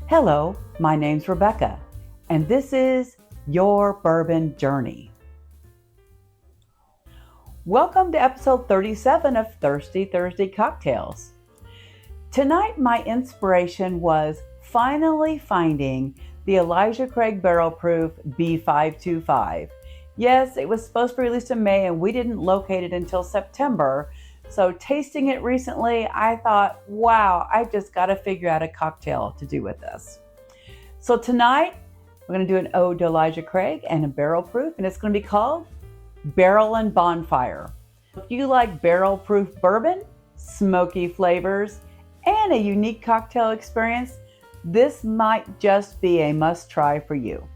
Hello, my name's Rebecca, and this is Your Bourbon Journey. Welcome to episode 37 of Thirsty Thursday Cocktails. Tonight, my inspiration was finally finding the Craig Barrel Proof B525. Yes, it was supposed to be released in May, and we didn't locate it until September. So tasting it recently, I thought, wow, I just got to figure out a cocktail to do with this. So tonight, we're going to do an ode to Elijah Craig and a barrel proof, and it's going to be called Barrel and Bonfire. If you like barrel proof bourbon, smoky flavors, and a unique cocktail experience, this might just be a must try for you.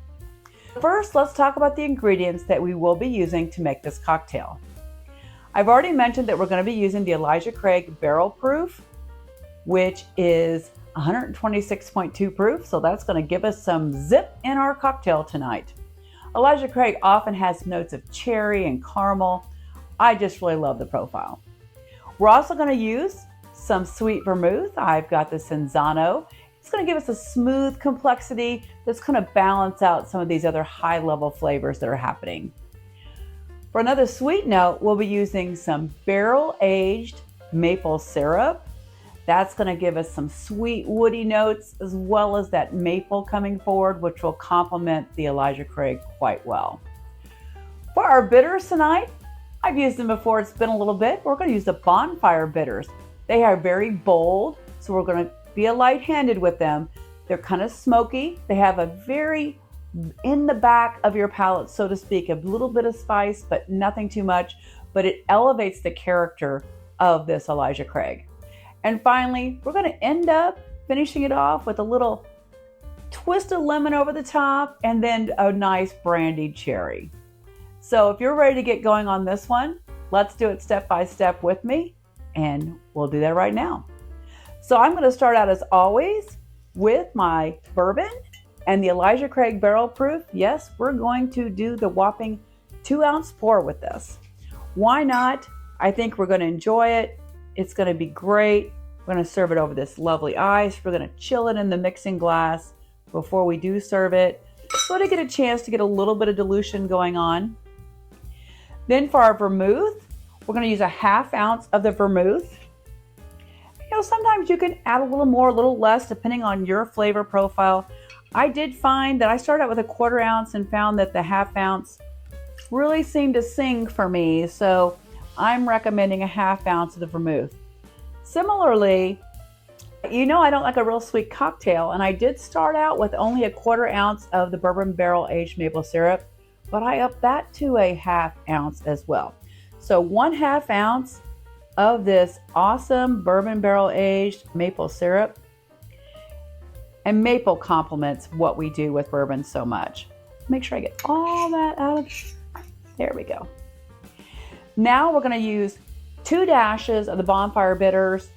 First, let's talk about the ingredients that we will be using to make this cocktail. I've already mentioned that we're going to be using the Elijah Craig Barrel Proof, which is 126.2 proof, so that's going to give us some zip in our cocktail tonight. Elijah Craig often has notes of cherry and caramel. I just really love the profile. We're also going to use some sweet vermouth. I've got the Cinzano. It's going to give us a smooth complexity that's going to balance out some of these other high-level flavors that are happening. For another sweet note, we'll be using some barrel-aged maple syrup. That's going to give us some sweet woody notes as well as that maple coming forward, which will complement the Elijah Craig quite well. For our bitters tonight, I've used them before, it's been a little bit. We're going to use the Bonfire Bitters. They are very bold, so we're going to be light-handed with them. They're kind of smoky. They have a very in the back of your palate, so to speak, a little bit of spice, but nothing too much, but it elevates the character of this Elijah Craig. And finally, we're going to end up finishing it off with a little twist of lemon over the top and then a nice brandied cherry. So if you're ready to get going on this one, let's do it step by step with me, and we'll do that right now. So I'm going to start out as always with my bourbon and the Elijah Craig Barrel Proof. Yes, we're going to do the whopping 2-ounce pour with this. Why not? I think we're going to enjoy it. It's going to be great. We're going to serve it over this lovely ice. We're going to chill it in the mixing glass before we do serve it, so to get a chance to get a little bit of dilution going on. Then for our vermouth, we're going to use a 1/2 ounce of the vermouth. You know, sometimes you can add a little more, a little less, depending on your flavor profile. I did find that I started out with a 1/4 ounce and found that the 1/2 ounce really seemed to sing for me. So I'm recommending a 1/2 ounce of the vermouth. Similarly, you know I don't like a real sweet cocktail, and I did start out with only a 1/4 ounce of the Bourbon Barrel-Aged Maple Syrup, but I upped that to a 1/2 ounce as well. So 1/2 ounce of this awesome Bourbon Barrel-Aged Maple Syrup. And maple complements what we do with bourbon so much. Make sure I get all that out of, there we go. Now we're going to use 2 dashes of the Bonfire Bitters.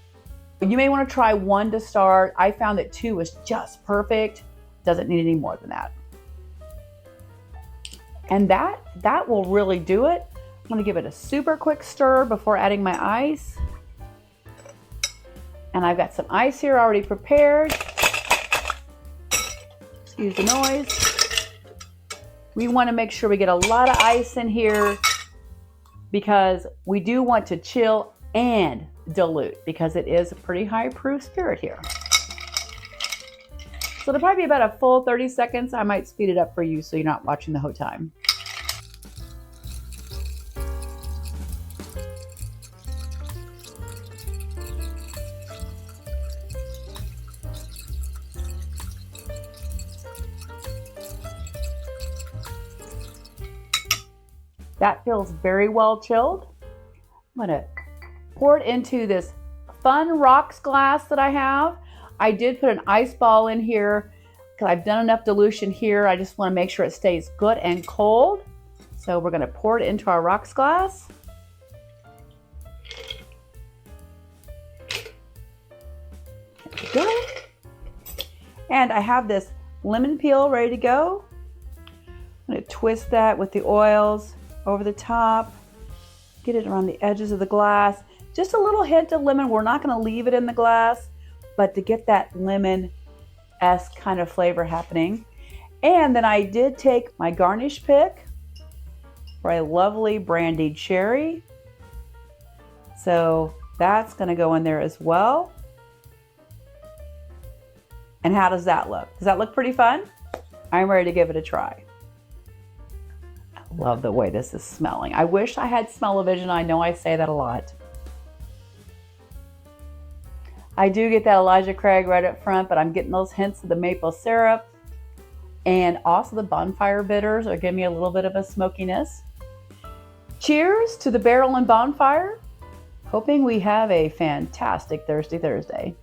You may want to try 1 to start. I found that 2 was just perfect. Doesn't need any more than that. And that will really do it. I'm going to give it a super quick stir before adding my ice. And I've got some ice here already prepared. Excuse the noise. We want to make sure we get a lot of ice in here because we do want to chill and dilute because it is a pretty high proof spirit here. So it'll probably be about a full 30 seconds. I might speed it up for you so you're not watching the whole time. That feels very well chilled. I'm going to pour it into this fun rocks glass that I have. I did put an ice ball in here because I've done enough dilution here. I just want to make sure it stays good and cold. So we're going to pour it into our rocks glass. There we go. And I have this lemon peel ready to go. I'm going to twist that with the oils over the top, get it around the edges of the glass. Just a little hint of lemon. We're not going to leave it in the glass, but to get that lemon esque kind of flavor happening. And then I did take my garnish pick for a lovely brandied cherry. So that's going to go in there as well. And how does that look? Does that look pretty fun? I'm ready to give it a try. I love the way this is smelling. I wish I had smell-o-vision. I know I say that a lot. I do get that Elijah Craig right up front, but I'm getting those hints of the maple syrup. And also the Bonfire Bitters are giving me a little bit of a smokiness. Cheers to the barrel and bonfire. Hoping we have a fantastic Thirsty Thursday.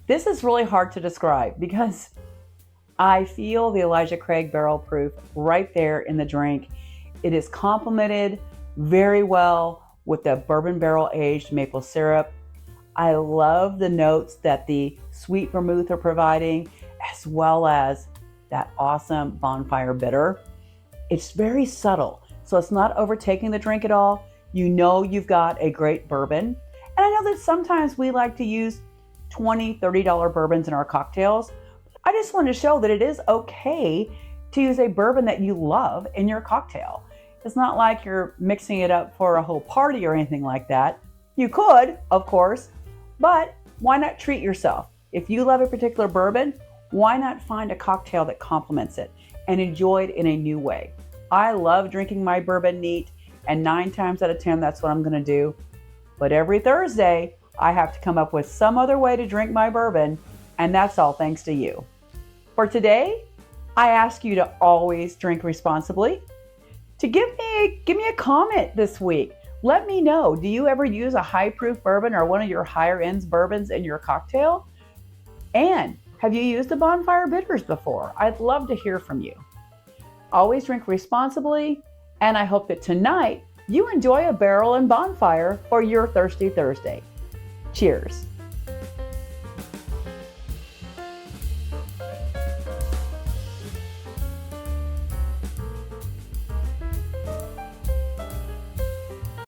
This is really hard to describe because I feel the Elijah Craig Barrel Proof right there in the drink. It is complemented very well with the Bourbon Barrel-Aged Maple Syrup. I love the notes that the Sweet Vermouth are providing, as well as that awesome Bonfire Bitter. It's very subtle, so it's not overtaking the drink at all. You know you've got a great bourbon. And I know that sometimes we like to use $20, $30 bourbons in our cocktails. I just want to show that it is okay to use a bourbon that you love in your cocktail. It's not like you're mixing it up for a whole party or anything like that. You could, of course, but why not treat yourself? If you love a particular bourbon, why not find a cocktail that complements it and enjoy it in a new way? I love drinking my bourbon neat, and 9 times out of 10, that's what I'm going to do. But every Thursday, I have to come up with some other way to drink my bourbon, and that's all thanks to you. For today, I ask you to always drink responsibly. To give me a comment this week. Let me know, do you ever use a high proof bourbon or one of your higher ends bourbons in your cocktail? And have you used the Bonfire Bitters before? I'd love to hear from you. Always drink responsibly, and I hope that tonight you enjoy a barrel and bonfire for your Thirsty Thursday. Cheers.